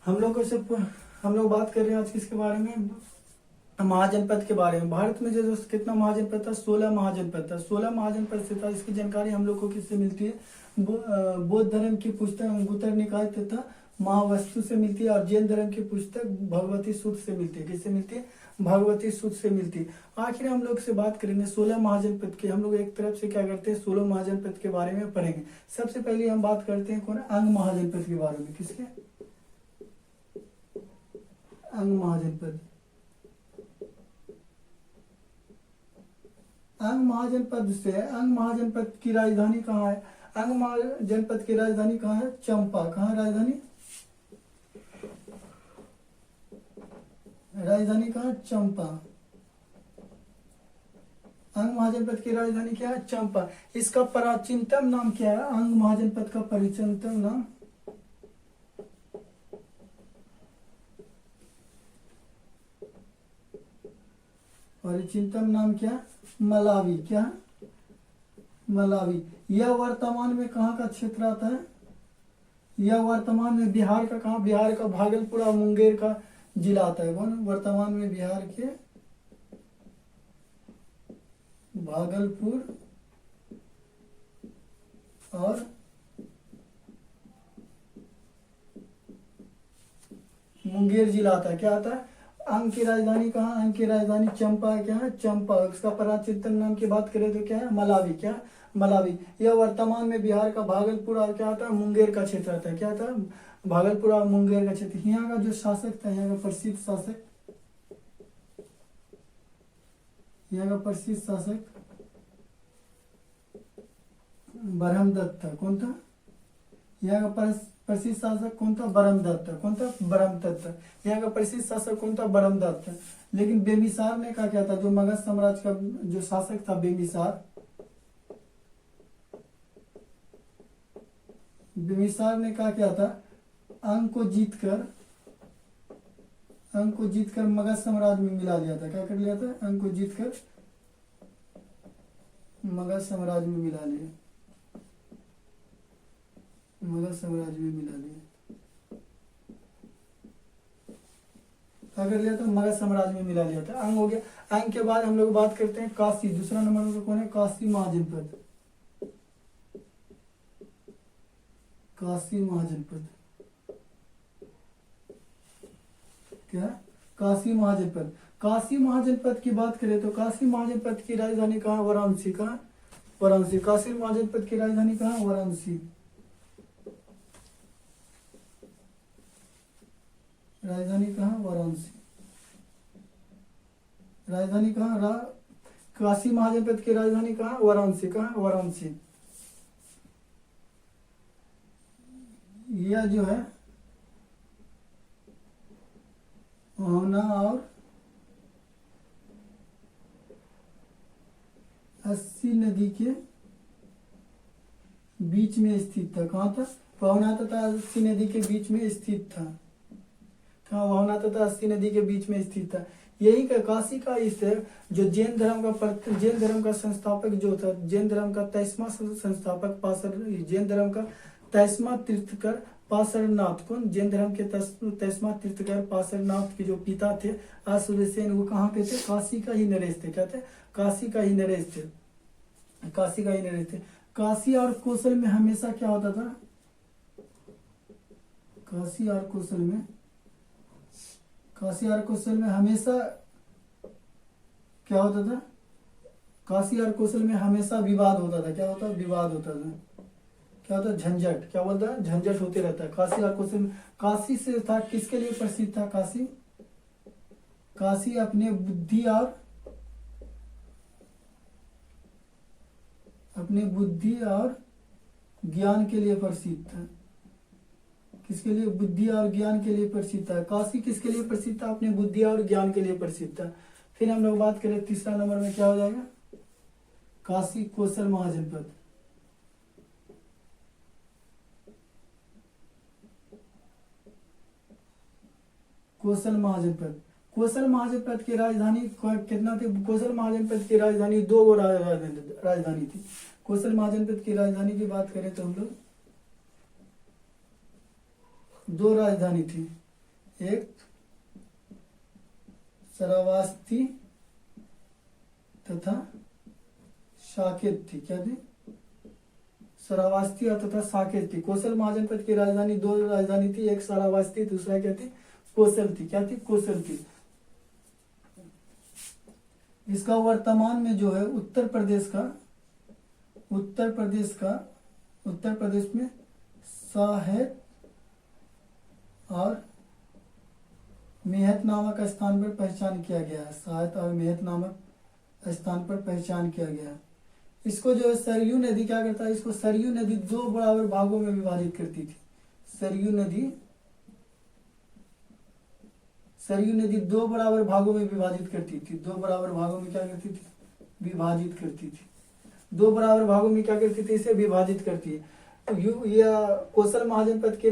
हम लोग से हम लोग बात कर रहे हैं आज किसके बारे में, महाजनपद के बारे में। भारत में जो कितना महाजनपद था, 16 महाजनपद था। 16 महाजनपद से था। इसकी जानकारी हम लोग को किससे मिलती है, बौद्ध धर्म की पुस्तक अंगुत्तर निकाय तथा महावस्तु से मिलती है, और जैन धर्म की पुस्तक भगवती सूत्र से मिलती है। किससे मिलती है, भगवती सूत्र से मिलती है। आखिर हम लोग से बात करेंगे 16 महाजनपद की। हम लोग एक तरफ से क्या करते हैं, 16 महाजनपद के बारे में पढ़ेंगे। सबसे पहले हम बात करते हैं कौन, अंग महाजनपद के बारे में। किसके, अंग महाजनपद। अंग महाजनपद से, अंग महाजनपद की राजधानी कहाँ है, अंग महाजनपद की राजधानी कहाँ है, चंपा। कहाँ है राजधानी, राजधानी कहाँ, चंपा। अंग महाजनपद की राजधानी क्या है, चंपा। इसका प्राचीनतम नाम क्या है, अंग महाजनपद का प्राचीनतम नाम, प्राचीनतम नाम क्या, मलावी। क्या, मलावी। यह वर्तमान में कहाँ का क्षेत्र आता है, यह वर्तमान में बिहार का, कहाँ, बिहार का भागलपुर और मुंगेर का जिला आता है। कौन, वर्तमान में बिहार के भागलपुर और मुंगेर जिला आता है। क्या आता है, अंग की राजधानी कहाँ, अंग की राजधानी चंपा। क्या है, चंपा। इसका प्राचीनतम नाम की बात करें तो क्या है, मलावी। क्या, मलावी। यह वर्तमान में बिहार का भागलपुर और क्या आता है, मुंगेर का क्षेत्र आता है। क्या आता है, भागलपुर और मुंगेर का क्षेत्र। यहाँ का जो शासक था, यहाँ का प्रसिद्ध शासक, यहाँ का प्रसिद्ध शासक ब्रह्मदत्त था। कौन था, यहाँ का प्रसिद्ध शासक कौन था, ब्रह्मदत्त। कौन था, ब्रह्मदत्त। यहाँ का प्रसिद्ध शासक कौन था, ब्रह्मदत्त। लेकिन बेमिसार ने क्या था, जो मगध साम्राज्य का जो शासक था बेमिसार, बेमिसार ने क्या था, अंग को जीतकर मगध साम्राज्य में मिला लिया था। क्या कर लिया था, अंग को जीतकर मगध साम्राज्य में मिला लिया, मगध साम्राज्य में मिला लिया। क्या कर लिया था, मगध साम्राज्य में मिला लिया था। अंग हो गया। अंग के बाद हम लोग बात करते हैं काशी। दूसरा नंबर पर कौन है, काशी महाजनपद। काशी महाजनपद। क्या, काशी महाजनपद। काशी महाजनपद की बात करें तो काशी महाजनपद की राजधानी कहाँ, वाराणसी। कहाँ, वाराणसी। काशी महाजनपद की राजधानी कहाँ, वाराणसी। राजधानी कहाँ, वाराणसी। राजधानी कहाँ, काशी महाजनपद की राजधानी कहाँ, वाराणसी। कहाँ, वाराणसी। यह जो है मोहना और 80 नदी के बीच में स्थित था। कहाँ था, पहुना तथा 80 नदी के बीच में स्थित था। कहाँ, वहुना तथा 80 नदी के बीच में स्थित था। यही का काशी का इस जो जैन धर्म का संस्थापक जो था, जैन धर्म का 23वां संस्थापक जैन धर्म का 23वां तीर्थकर पार्श्वनाथ। कौन, जैन धर्म के 23वां तीर्थकर पार्श्वनाथ के जो पिता थे अश्वसेन, वो कहाँ पे थे, काशी का ही नरेश थे। क्या थे, काशी का ही नरेश थे, काशी का ही नरेश थे। काशी और कौशल में हमेशा क्या होता था, काशी और कौशल में हमेशा क्या होता था, काशी और कौशल में हमेशा विवाद होता था। क्या होता, विवाद होता था। क्या होता, झंझट। क्या बोलता है, झंझट होते रहता है काशी और कौशल में। काशी से था, किसके लिए प्रसिद्ध था काशी, काशी अपने बुद्धि और ज्ञान के लिए प्रसिद्ध था। किसके लिए, बुद्धि और ज्ञान के लिए प्रसिद्ध था। काशी किसके लिए प्रसिद्ध था, अपने बुद्धि और ज्ञान के लिए प्रसिद्ध था। फिर हम लोग बात करें तीसरा नंबर में क्या हो जाएगा, काशी कौशल महाजनपद। कौशल महाजनपद। कौशल महाजनपद की राजधानी कितना थी, कौशल महाजनपद की राजधानी 2 राजधानी थी। कौशल महाजनपद की राजधानी की बात करें तो हम लोग 2 राजधानी थी। एक श्रावस्ती तथा साकेत थी। क्या थी? श्रावस्ती तथा साकेत थी। कोसल महाजनपद की राजधानी, दो राजधानी थी, एक श्रावस्ती, दूसरा क्या थी? कोसल थी। क्या थी? कोसल थी। इसका वर्तमान में जो है उत्तर प्रदेश में साहेत और मेहत नामक स्थान पर पहचान किया गया है। साहेत और मेहत नामक स्थान पर पहचान किया गया है। इसको जो है सरयू नदी क्या करता है? इसको सरयू नदी दो बराबर भागों में विभाजित करती थी। सरयू नदी दो बराबर भागों में विभाजित करती थी। दो बराबर भागों में क्या करती थी? विभाजित करती थी। दो बराबर भागों में क्या करती थी? इसे विभाजित करती है। कोसल महाजनपद की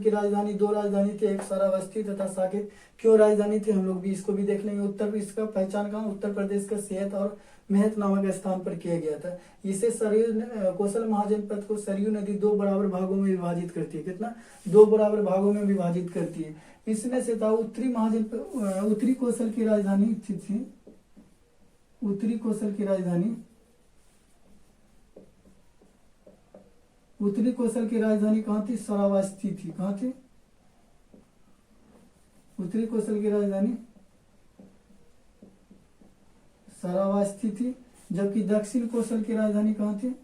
राजधानी, दो राजधानी थी, एक श्रावस्ती तथा साकेत। क्यों राजधानी थी हम लोग भी इसको भी देख लेंगे। उत्तर इसका पहचान कहाँ? उत्तर प्रदेश का सेहत और मेहत नामक स्थान पर किया गया था। इसे कोसल महाजनपद को सरयू नदी दो बराबर भागों में विभाजित करती है। कितना? दो बराबर भागों में विभाजित करती है। इसमें से था उत्तरी कोसल की राजधानी थी। उत्तरी कोसल की राजधानी कहाँ थी? श्रावस्ती थी। कहाँ थी? उत्तरी कोसल की राजधानी श्रावस्ती थी। जबकि दक्षिण कोसल की राजधानी कहाँ थी?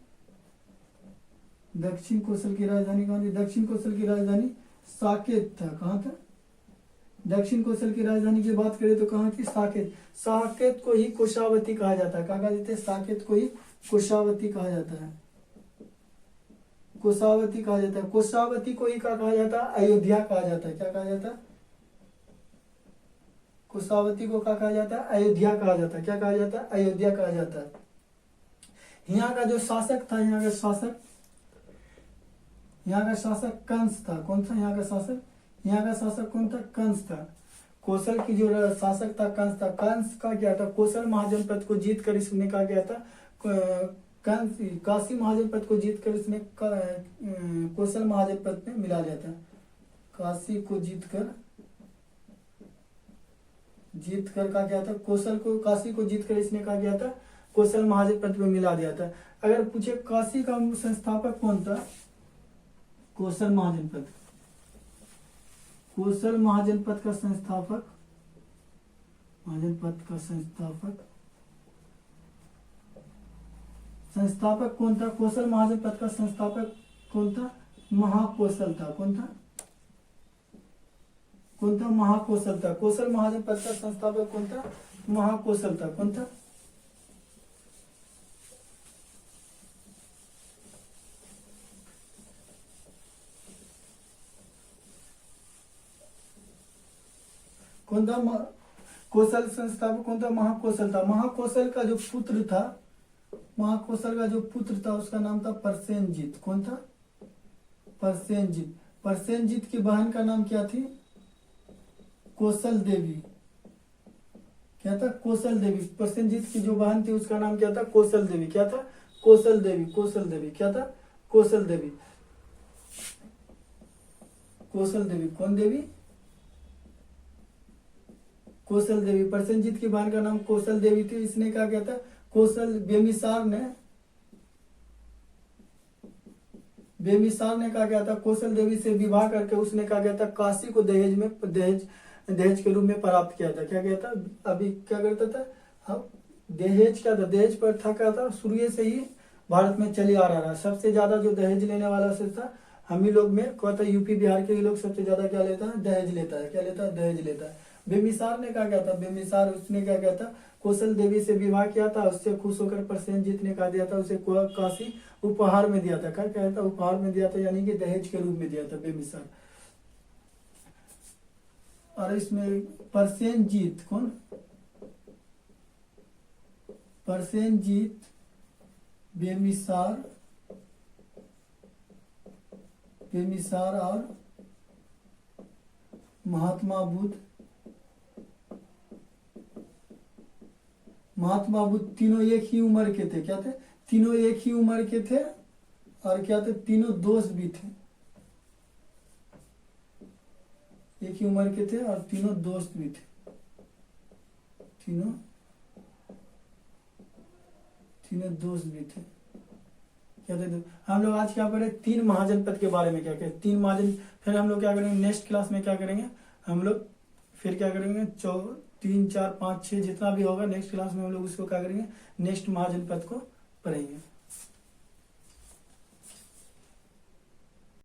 दक्षिण कोसल की राजधानी साकेत था। कहाँ था? दक्षिण कोसल की राजधानी की बात करें तो कहाँ थी? साकेत। साकेत को ही कुशावती कहा जाता है। क्या कहा जाता है? साकेत को ही कुशावती कहा जाता है। कुशावती कहा जाता है। कुशावती को ही क्या कहा जाता है? अयोध्या कहा जाता है। क्या कहा जाता है? कुशावती को क्या कहा जाता है? अयोध्या कहा जाता है। क्या कहा जाता है? अयोध्या कहा जाता है। यहाँ का जो शासक था, यहाँ का शासक कंस था। कौन था यहाँ का शासक? यहाँ का शासक कौन था? कंस था। कोसल की जो शासक था कंस था। कंस का क्या था? कोसल महाजनपद को जीत कर इसने क्या किया था? काशी महाजनपद को जीत कर इसने कोसल महाजनपद में मिला लिया था। काशी को जीत कर क्या किया था? काशी को जीत कर इसने क्या किया था? कोसल महाजनपद में मिला दिया था। अगर पूछे काशी का संस्थापक कौन था? कोसल महाजनपद का संस्थापक कौन था? कोसल महाजनपद का संस्थापक कौन था? महाकोसल था। कौन था? महाकोसल था। कोसल महाजनपद का संस्थापक कौन था? महाकोसल था। कौन था? कोसल संस्थापक कौन था? महाकोसल था। महाकोसल का जो पुत्र था उसका नाम था परसेनजीत। कौन था? परसेनजीत की बहन का नाम क्या थी? कोसल देवी। क्या था? कोसल देवी। परसेनजीत की जो बहन थी उसका नाम क्या था? कोसल देवी। क्या था? कोसल देवी। क्या था? कोसल देवी। कौन देवी? कोसल देवी। परसेनजीत की बहन का नाम कोसल देवी थी। इसने क्या किया था? बेमिसार ने क्या किया था? कोसल देवी से विवाह करके उसने क्या किया था? काशी को दहेज के रूप में प्राप्त किया था। क्या किया था? अभी क्या करता था? हम दहेज क्या था? दहेज प्रथा क्या था? शुरू से ही भारत में चली आ रहा है। सबसे ज्यादा जो दहेज लेने वाला से था हम ही लोग में क्या था? यूपी बिहार के लोग सबसे ज्यादा क्या लेता है? दहेज लेता है। क्या लेता है? दहेज लेता है। बेमिसार ने क्या किया था? उसने क्या किया था? कोसल देवी से विवाह किया था। उससे खुश होकर परसेनजीत ने कहा दिया था उसे काशी उपहार में दिया था। क्या कहता था? उपहार में दिया था, यानी कि दहेज के रूप में दिया था बेमिसार। और इसमें परसेनजीत कौन? परसेनजीत, बेमिसार और महात्मा बुद्ध तीनों एक ही उम्र के थे। क्या थे? तीनों एक ही उम्र के थे। और क्या थे? तीनों दोस्त भी थे। एक ही उम्र के थे और तीनों दोस्त भी थे, तीनों दोस्त भी थे। क्या थे? हम लोग आज क्या पढ़े? 3 महाजनपद के बारे में क्या कहें, 3 महाजन। फिर हम लोग क्या करेंगे नेक्स्ट क्लास में, क्या करेंगे हम लोग, फिर क्या करेंगे 3, 4, 5, 6 जितना भी होगा नेक्स्ट क्लास में हम लोग उसको क्या करेंगे, नेक्स्ट महाजनपद को पढ़ेंगे।